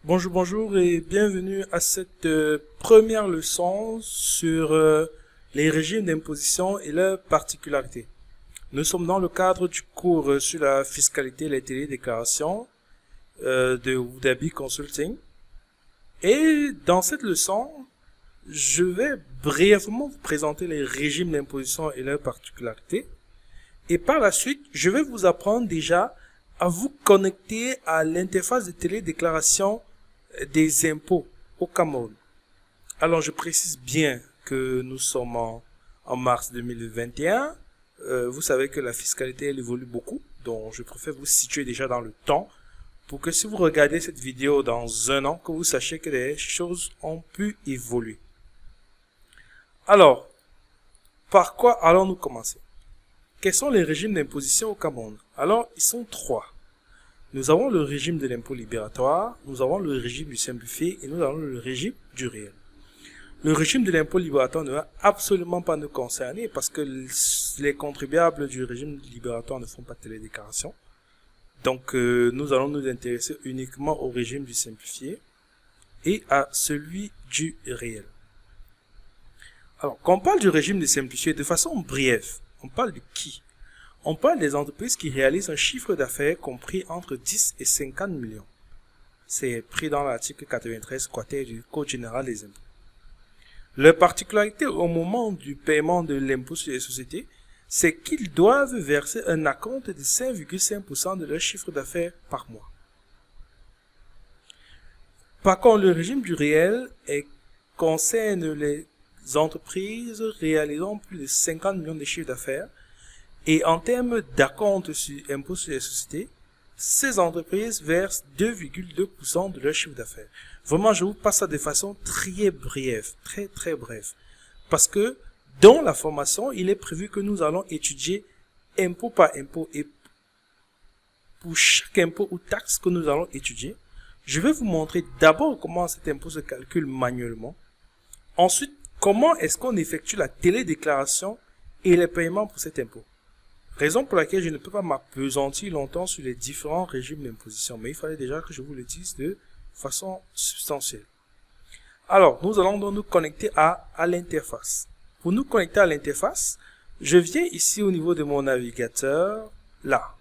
Bonjour, bonjour et bienvenue à cette première leçon sur les régimes d'imposition et leurs particularités. Nous sommes dans le cadre du cours sur la fiscalité et les télédéclarations de Woodaby Consulting. Et dans cette leçon, je vais brièvement vous présenter les régimes d'imposition et leurs particularités. Et par la suite, je vais vous apprendre déjà à vous connecter à l'interface de télédéclaration des impôts au Cameroun. Alors, je précise bien que nous sommes en mars 2021. Vous savez que la fiscalité, elle évolue beaucoup. Donc, je préfère vous situer déjà dans le temps pour que si vous regardez cette vidéo dans un an, que vous sachiez que les choses ont pu évoluer. Alors, par quoi allons-nous commencer? Quels sont les régimes d'imposition au Cameroun? Alors, ils sont trois. Nous avons le régime de l'impôt libératoire, nous avons le régime du simplifié et nous avons le régime du réel. Le régime de l'impôt libératoire ne va absolument pas nous concerner parce que les contribuables du régime libératoire ne font pas de télédéclaration. Donc, nous allons nous intéresser uniquement au régime du simplifié et à celui du réel. Alors, quand on parle du régime du simplifié, de façon brève, on parle de qui? On parle des entreprises qui réalisent un chiffre d'affaires compris entre 10 et 50 millions. C'est pris dans l'article 93 quater du Code général des impôts. Leur particularité au moment du paiement de l'impôt sur les sociétés, c'est qu'ils doivent verser un acompte de 5,5% de leur chiffre d'affaires par mois. Par contre, le régime du réel concerne les entreprises réalisant plus de 50 millions de chiffre d'affaires. Et en termes d'acompte sur impôt sur les sociétés, ces entreprises versent 2,2% de leur chiffre d'affaires. Vraiment, je vous passe ça de façon très brève, très brève. Parce que dans la formation, il est prévu que nous allons étudier impôt par impôt. Et pour chaque impôt ou taxe que nous allons étudier, je vais vous montrer d'abord comment cet impôt se calcule manuellement. Ensuite, comment est-ce qu'on effectue la télédéclaration et les paiements pour cet impôt. Raison pour laquelle je ne peux pas m'appesantir longtemps sur les différents régimes d'imposition, mais il fallait déjà que je vous le dise de façon substantielle. Alors, nous allons donc nous connecter à l'interface. Pour nous connecter à l'interface, je viens ici au niveau de mon navigateur, là.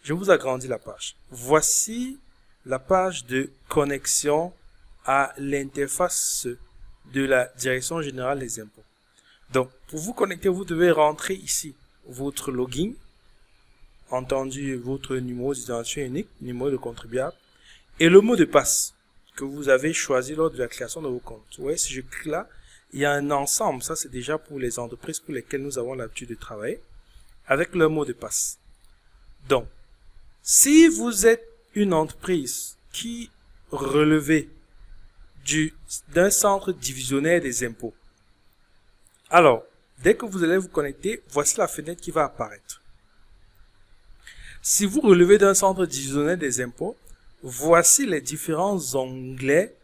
Je vous agrandis la page. Voici la page de connexion à l'interface de la Direction générale des impôts. Donc, pour vous connecter, vous devez rentrer ici votre login, entendu votre numéro d'identifiant unique, numéro de contribuable, et le mot de passe que vous avez choisi lors de la création de vos comptes. Vous voyez, si je clique là, il y a un ensemble, ça c'est déjà pour les entreprises pour lesquelles nous avons l'habitude de travailler, avec le mot de passe. Donc, si vous êtes une entreprise qui relevait d'un centre divisionnaire des impôts, alors, dès que vous allez vous connecter, voici la fenêtre qui va apparaître. Si vous relevez d'un centre divisionnaire des impôts, voici les différents onglets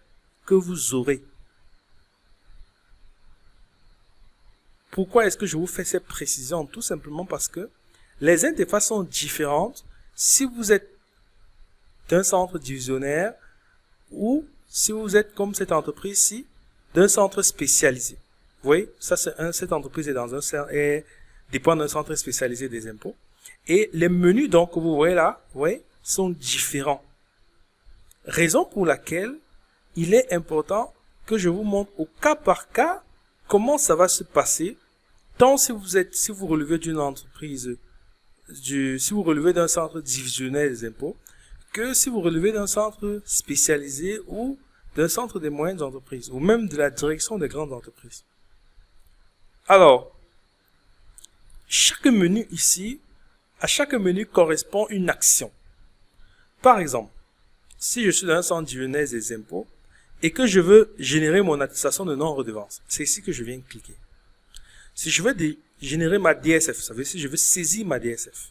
que vous aurez. Pourquoi est-ce que je vous fais cette précision? Tout simplement parce que les interfaces sont différentes si vous êtes d'un centre divisionnaire ou si vous êtes comme cette entreprise-ci, d'un centre spécialisé. Vous voyez, ça cette entreprise est dépend d'un centre spécialisé des impôts. Et les menus donc que vous voyez là, vous voyez, sont différents. Raison pour laquelle il est important que je vous montre au cas par cas comment ça va se passer, tant si vous relevez d'une entreprise, si vous relevez d'un centre divisionnaire des impôts, que si vous relevez d'un centre spécialisé ou d'un centre des moyennes entreprises, ou même de la direction des grandes entreprises. Alors, chaque menu ici, à chaque menu correspond une action. Par exemple, si je suis dans un centre divisionnaire des impôts et que je veux générer mon attestation de non-redevance, c'est ici que je viens cliquer. Si je veux générer ma DSF, ça veut dire si je veux saisir ma DSF.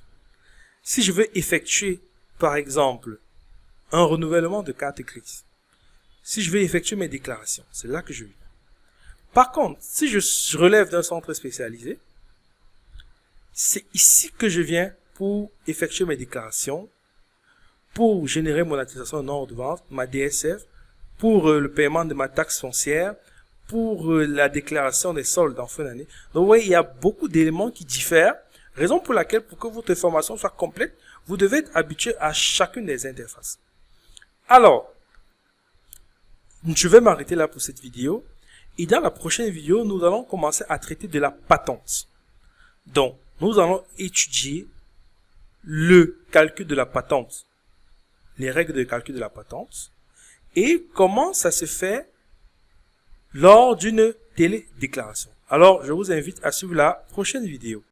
Si je veux effectuer, par exemple, un renouvellement de carte grise. Si je veux effectuer mes déclarations, c'est là que je viens. Par contre, si je relève d'un centre spécialisé, c'est ici que je viens pour effectuer mes déclarations, pour générer mon attestation de non-redevance, ma DSF, pour le paiement de ma taxe foncière, pour la déclaration des soldes en fin d'année. Donc, vous voyez, il y a beaucoup d'éléments qui diffèrent. Raison pour laquelle, pour que votre information soit complète, vous devez être habitué à chacune des interfaces. Alors, je vais m'arrêter là pour cette vidéo. Et dans la prochaine vidéo, nous allons commencer à traiter de la patente. Donc, nous allons étudier le calcul de la patente, les règles de calcul de la patente, et comment ça se fait lors d'une télédéclaration. Alors, je vous invite à suivre la prochaine vidéo.